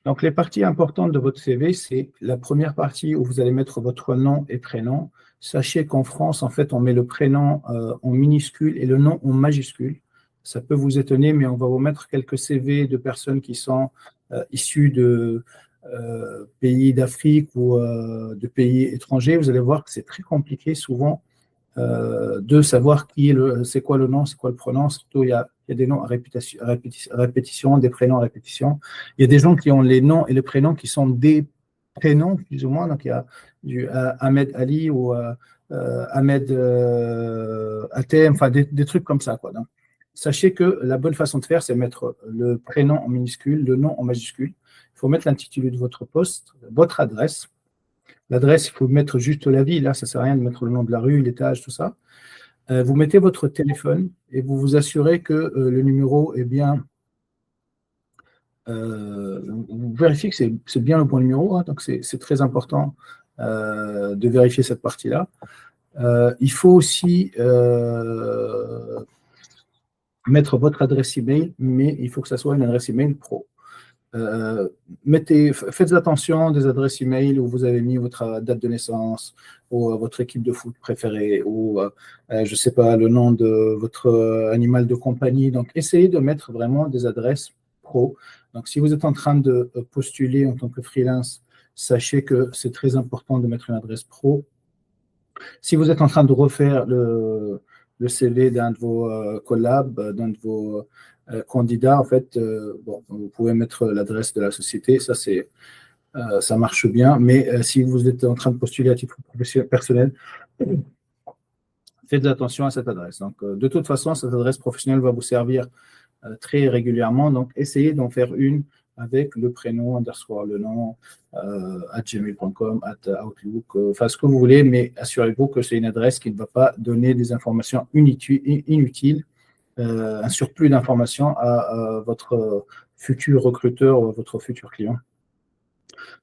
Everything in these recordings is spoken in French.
Donc, les parties importantes de votre CV, c'est la première partie où vous allez mettre votre nom et prénom. Sachez qu'en France, en fait, on met le prénom en minuscule et le nom en majuscule. Ça peut vous étonner, mais on va vous mettre quelques CV de personnes qui sont issues de pays d'Afrique ou de pays étrangers. Vous allez voir que c'est très compliqué souvent de savoir c'est quoi le nom, c'est quoi le prénom. Surtout, il y a des noms à répétition, des prénoms à répétition. Il y a des gens qui ont les noms et les prénoms qui sont des prénoms, plus ou moins. Donc, il y a du Ahmed Ali ou Ahmed Atem, enfin, des trucs comme ça, quoi. Donc, sachez que la bonne façon de faire, c'est mettre le prénom en minuscule, le nom en majuscule. Il faut mettre l'intitulé de votre poste, votre adresse. L'adresse, il faut mettre juste la ville. Là, ça ne sert à rien de mettre le nom de la rue, l'étage, tout ça. Vous mettez votre téléphone et vous vous assurez que le numéro est bien. Vous vérifiez que c'est bien le bon numéro. Hein, donc, c'est très important de vérifier cette partie-là. Il faut aussi mettre votre adresse email, mais il faut que ça soit une adresse email pro. Faites attention des adresses email où vous avez mis votre date de naissance ou votre équipe de foot préférée ou, je ne sais pas, le nom de votre animal de compagnie. Donc, essayez de mettre vraiment des adresses pro. Donc, si vous êtes en train de postuler en tant que freelance, sachez que c'est très important de mettre une adresse pro. Si vous êtes en train de refaire le CV d'un de vos collabs, d'un de vos candidats, en fait, bon, vous pouvez mettre l'adresse de la société, ça marche bien, mais si vous êtes en train de postuler à titre personnel, faites attention à cette adresse. Donc, de toute façon, cette adresse professionnelle va vous servir très régulièrement, donc essayez d'en faire une avec le prénom, underscore le nom, @gmail.com, @outlook, enfin ce que vous voulez, mais assurez-vous que c'est une adresse qui ne va pas donner des informations inutiles, un surplus d'informations à votre futur recruteur ou à votre futur client.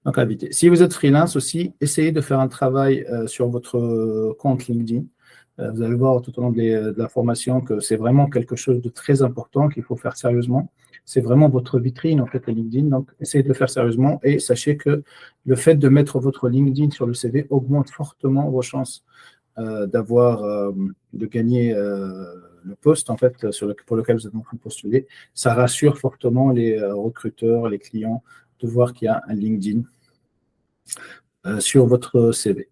Donc, à éviter. Si vous êtes freelance aussi, essayez de faire un travail sur votre compte LinkedIn. Vous allez voir tout au long de la formation que c'est vraiment quelque chose de très important qu'il faut faire sérieusement. C'est vraiment votre vitrine, en fait, le LinkedIn. Donc, essayez de le faire sérieusement et sachez que le fait de mettre votre LinkedIn sur le CV augmente fortement vos chances de gagner le poste, en fait, pour lequel vous êtes en train de postuler. Ça rassure fortement les recruteurs, les clients, de voir qu'il y a un LinkedIn sur votre CV.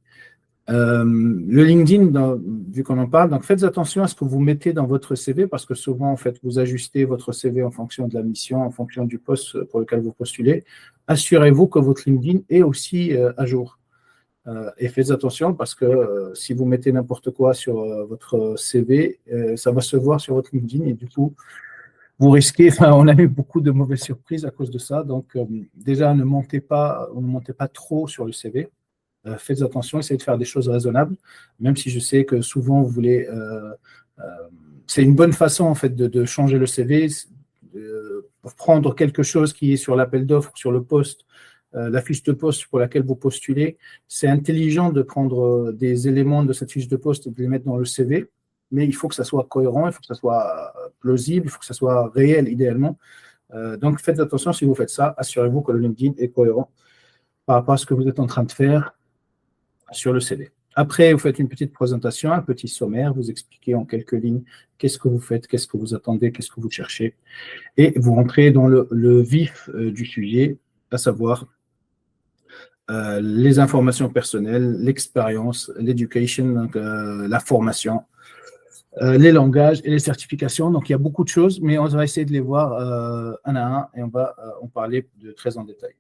Le LinkedIn, vu qu'on en parle, donc faites attention à ce que vous mettez dans votre CV parce que souvent, en fait, vous ajustez votre CV en fonction de la mission, en fonction du poste pour lequel vous postulez. Assurez-vous que votre LinkedIn est aussi à jour. Et faites attention parce que si vous mettez n'importe quoi sur votre CV, ça va se voir sur votre LinkedIn et du coup, vous risquez, enfin, on a eu beaucoup de mauvaises surprises à cause de ça. Donc, déjà, ne montez pas trop sur le CV. Faites attention, essayez de faire des choses raisonnables, même si je sais que souvent vous voulez. C'est une bonne façon en fait de changer le CV, pour prendre quelque chose qui est sur l'appel d'offres, sur le poste, la fiche de poste pour laquelle vous postulez. C'est intelligent de prendre des éléments de cette fiche de poste et de les mettre dans le CV, mais il faut que ça soit cohérent, il faut que ça soit plausible, il faut que ça soit réel idéalement. Donc faites attention si vous faites ça, assurez-vous que le LinkedIn est cohérent par rapport à ce que vous êtes en train de faire sur le CV. Après, vous faites une petite présentation, un petit sommaire, vous expliquez en quelques lignes qu'est-ce que vous faites, qu'est-ce que vous attendez, qu'est-ce que vous cherchez, et vous rentrez dans le vif du sujet, à savoir les informations personnelles, l'expérience, l'éducation, donc la formation, les langages et les certifications. Donc, il y a beaucoup de choses, mais on va essayer de les voir un à un et on va en parler de très en détail.